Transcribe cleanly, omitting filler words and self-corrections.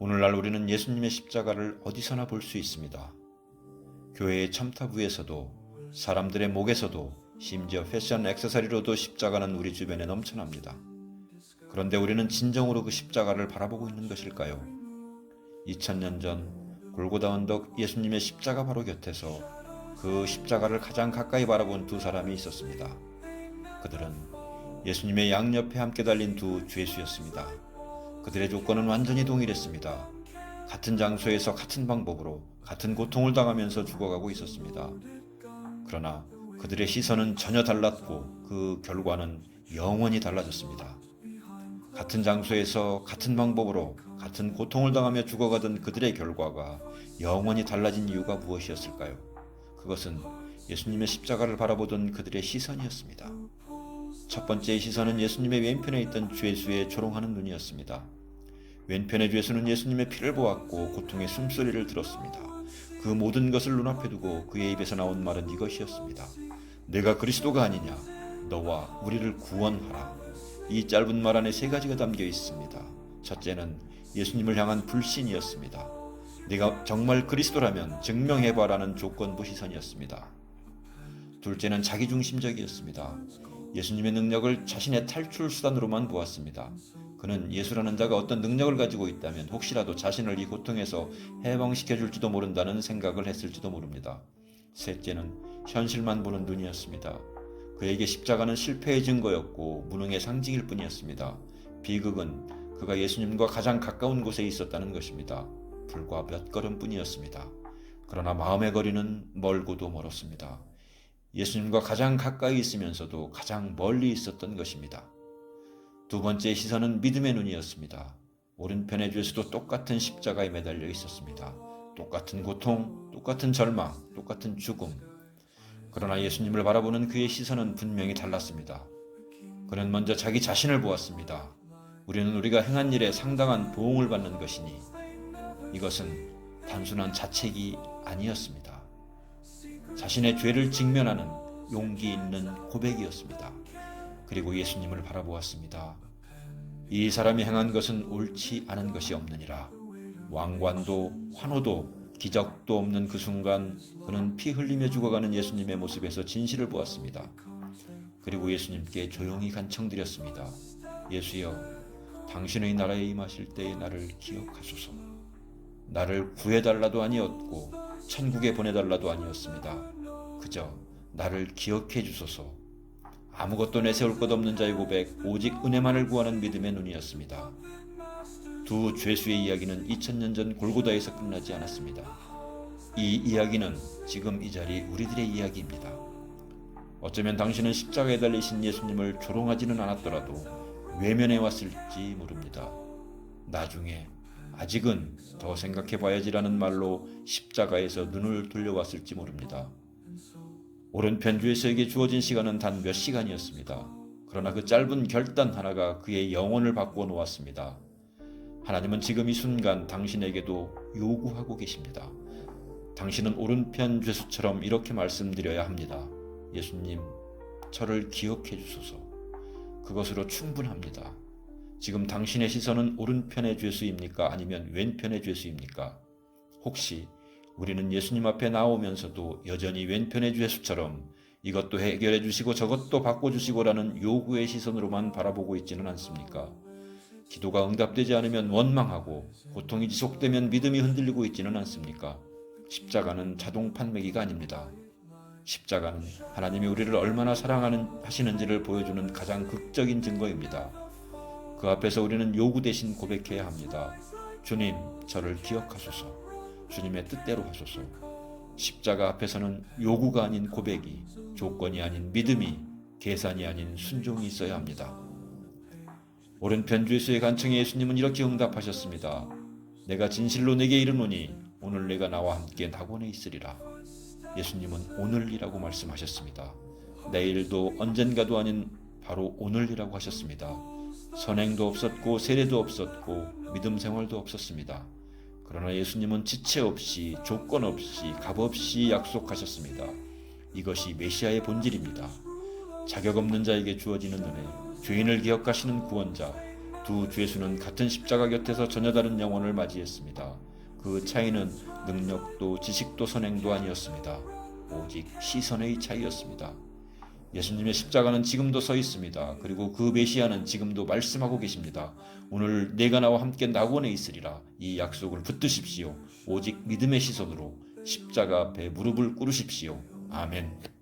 오늘날 우리는 예수님의 십자가를 어디서나 볼 수 있습니다. 교회의 첨탑 위에서도, 사람들의 목에서도, 심지어 패션 액세서리로도 십자가는 우리 주변에 넘쳐납니다. 그런데 우리는 진정으로 그 십자가를 바라보고 있는 것일까요? 2000년 전 골고다 언덕 예수님의 십자가 바로 곁에서 그 십자가를 가장 가까이 바라본 두 사람이 있었습니다. 그들은 예수님의 양옆에 함께 달린 두 죄수였습니다. 그들의 조건은 완전히 동일했습니다. 같은 장소에서 같은 방법으로 같은 고통을 당하면서 죽어가고 있었습니다. 그러나 그들의 시선은 전혀 달랐고 그 결과는 영원히 달라졌습니다. 같은 장소에서 같은 방법으로 같은 고통을 당하며 죽어가던 그들의 결과가 영원히 달라진 이유가 무엇이었을까요? 그것은 예수님의 십자가를 바라보던 그들의 시선이었습니다. 첫 번째의 시선은 예수님의 왼편에 있던 죄수의 조롱하는 눈이었습니다. 왼편의 죄수는 예수님의 피를 보았고 고통의 숨소리를 들었습니다. 그 모든 것을 눈앞에 두고 그의 입에서 나온 말은 이것이었습니다. 내가 그리스도가 아니냐? 너와 우리를 구원하라. 이 짧은 말 안에 세 가지가 담겨 있습니다. 첫째는 예수님을 향한 불신이었습니다. 네가 정말 그리스도라면 증명해봐라는 조건부 시선이었습니다. 둘째는 자기중심적이었습니다. 예수님의 능력을 자신의 탈출 수단으로만 보았습니다. 그는 예수라는 자가 어떤 능력을 가지고 있다면 혹시라도 자신을 이 고통에서 해방시켜줄지도 모른다는 생각을 했을지도 모릅니다. 셋째는 현실만 보는 눈이었습니다. 그에게 십자가는 실패의 증거였고 무능의 상징일 뿐이었습니다. 비극은 그가 예수님과 가장 가까운 곳에 있었다는 것입니다. 불과 몇 걸음뿐이었습니다. 그러나 마음의 거리는 멀고도 멀었습니다. 예수님과 가장 가까이 있으면서도 가장 멀리 있었던 것입니다. 두 번째 시선은 믿음의 눈이었습니다. 오른편의 죄수도 똑같은 십자가에 매달려 있었습니다. 똑같은 고통, 똑같은 절망, 똑같은 죽음. 그러나 예수님을 바라보는 그의 시선은 분명히 달랐습니다. 그는 먼저 자기 자신을 보았습니다. 우리는 우리가 행한 일에 상당한 보응을 받는 것이니 이것은 단순한 자책이 아니었습니다. 자신의 죄를 직면하는 용기 있는 고백이었습니다. 그리고 예수님을 바라보았습니다. 이 사람이 행한 것은 옳지 않은 것이 없느니라. 왕관도 환호도 기적도 없는 그 순간 그는 피 흘리며 죽어가는 예수님의 모습에서 진실을 보았습니다. 그리고 예수님께 조용히 간청드렸습니다. 예수여, 당신의 나라에 임하실 때에 나를 기억하소서. 나를 구해달라도 아니었고 천국에 보내달라도 아니었습니다. 그저 나를 기억해 주소서. 아무것도 내세울 것 없는 자의 고백, 오직 은혜만을 구하는 믿음의 눈이었습니다. 두 죄수의 이야기는 2000년 전 골고다에서 끝나지 않았습니다. 이 이야기는 지금 이 자리 우리들의 이야기입니다. 어쩌면 당신은 십자가에 달리신 예수님을 조롱하지는 않았더라도 외면해 왔을지 모릅니다. 나중에 아직은 더 생각해 봐야지라는 말로 십자가에서 눈을 돌려왔을지 모릅니다. 오른편 죄수에게 주어진 시간은 단 몇 시간이었습니다. 그러나 그 짧은 결단 하나가 그의 영혼을 바꾸어 놓았습니다. 하나님은 지금 이 순간 당신에게도 요구하고 계십니다. 당신은 오른편 죄수처럼 이렇게 말씀드려야 합니다. 예수님, 저를 기억해 주소서. 그것으로 충분합니다. 지금 당신의 시선은 오른편의 죄수입니까? 아니면 왼편의 죄수입니까? 혹시 우리는 예수님 앞에 나오면서도 여전히 왼편의 죄수처럼 이것도 해결해 주시고 저것도 바꿔주시고라는 요구의 시선으로만 바라보고 있지는 않습니까? 기도가 응답되지 않으면 원망하고 고통이 지속되면 믿음이 흔들리고 있지는 않습니까? 십자가는 자동 판매기가 아닙니다. 십자가는 하나님이 우리를 얼마나 사랑하시는지를 보여주는 가장 극적인 증거입니다. 그 앞에서 우리는 요구 대신 고백해야 합니다. 주님, 저를 기억하소서. 주님의 뜻대로 하소서. 십자가 앞에서는 요구가 아닌 고백이, 조건이 아닌 믿음이, 계산이 아닌 순종이 있어야 합니다. 오른편 죄수의 간청에 예수님은 이렇게 응답하셨습니다. 내가 진실로 내게 이르노니 오늘 내가 나와 함께 낙원에 있으리라. 예수님은 오늘이라고 말씀하셨습니다. 내일도 언젠가도 아닌 바로 오늘이라고 하셨습니다. 선행도 없었고 세례도 없었고 믿음 생활도 없었습니다. 그러나 예수님은 지체 없이 조건 없이 값 없이 약속하셨습니다. 이것이 메시아의 본질입니다. 자격 없는 자에게 주어지는 은혜, 죄인을 기억하시는 구원자, 두 주 예수는 같은 십자가 곁에서 전혀 다른 영혼을 맞이했습니다. 그 차이는 능력도 지식도 선행도 아니었습니다. 오직 시선의 차이였습니다. 예수님의 십자가는 지금도 서 있습니다. 그리고 그 메시아는 지금도 말씀하고 계십니다. 오늘 내가 나와 함께 낙원에 있으리라. 이 약속을 붙드십시오. 오직 믿음의 시선으로 십자가 앞에 무릎을 꿇으십시오. 아멘.